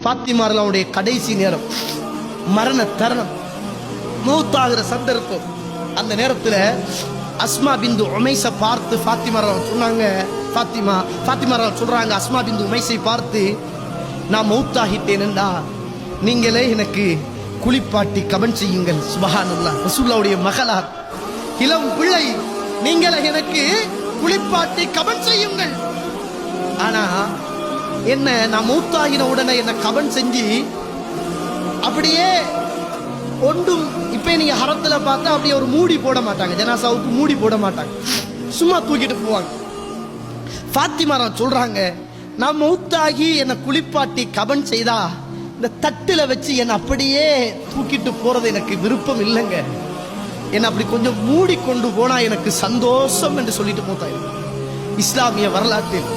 ஃபாத்திமாவுடைய கடைசி நேரம், மரண தருணம், மௌத்தாகிற சந்தர்ப்பம். அந்த நேரத்தில் அஸ்மா பிந்து உமைஸை பார்த்து ஃபாத்திமா சொன்னாங்க, ஃபாத்திமா சொல்றாங்க, அஸ்மா பிந்து உமைஸை பார்த்து, நான் மௌத்தாகிட்டேன்டா, நீங்களே எனக்கு குளிப்பாட்டி கபன் செய்யுங்கள். சுபஹானல்லாஹ், ரசூலுல்லாஹ்வுடைய மகளார், இளம் பிள்ளை, நீங்களே எனக்கு குளிப்பாட்டி கபன் செய்யுங்கள். ஆனா என்ன, நான் மூத்தாகின உடனே என்ன கபன் செஞ்சு அப்படியே ஒன்றும், இப்ப நீங்க ஹரத்துல பார்த்தா அப்படியே ஒரு மூடி போட மாட்டாங்க, ஜனாசாவுக்கு மூடி போட மாட்டாங்க, சும்மா தூக்கிட்டு போவாங்க. ஃபாத்திமா சொல்றாங்க, நான் மௌத்தாகி என்னை குளிப்பாட்டி கபன் செய்தா இந்த தட்டுல வச்சு என்னை அப்படியே தூக்கிட்டு போறது எனக்கு விருப்பம் இல்லைங்க, என்னை அப்படி கொஞ்சம் மூடி கொண்டு போனா எனக்கு சந்தோஷம் என்று சொல்லிட்டு மூத்தாயிரும். இஸ்லாமிய வரலாற்றில்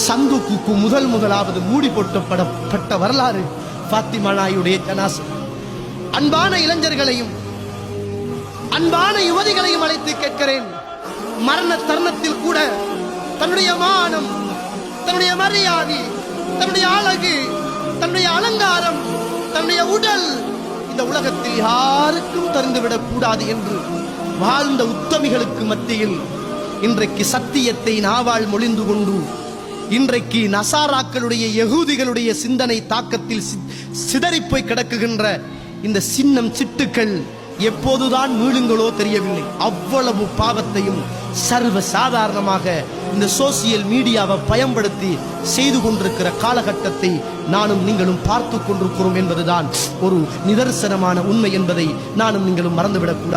சந்துக்கு முதலாவது மூடி போட்டப்பட்ட வரலாறு ஃபாத்திமா நாயுடைய ஜனாசா. அன்பான இளைஞர்களையும் அன்பான யுவதிகளையும் அழைத்து கேட்கிறேன், மரண தருணத்தில் கூட தன்னுடைய மானம், தன்னுடைய மரியாதை, தன்னுடைய அழகு, தன்னுடைய அலங்காரம், தன்னுடைய உடல் இந்த உலகத்தில் யாருக்கும் தந்துவிடக் கூடாது என்று வாழ்ந்த உத்தமிகளுக்கு மத்தியில் இன்றைக்கு சத்தியத்தை நாவால் மொழிந்து கொண்டு இன்றைக்கு நசாராக்களுடைய யகூதிகளுடைய சிந்தனை தாக்கத்தில் சிதறிப்போய் கிடக்குகின்ற இந்த சின்னம் சிட்டுக்கள் எப்போதுதான் மீளுங்களோ தெரியவில்லை. அவ்வளவு பாவத்தையும் சர்வ சாதாரணமாக இந்த சோசியல் மீடியாவை பயன்படுத்தி செய்து கொண்டிருக்கிற காலகட்டத்தை நானும் நீங்களும் பார்த்து கொண்டிருக்கிறோம் என்பதுதான் ஒரு நிதர்சனமான உண்மை என்பதை நானும் நீங்களும் மறந்துவிடக்கூடாது.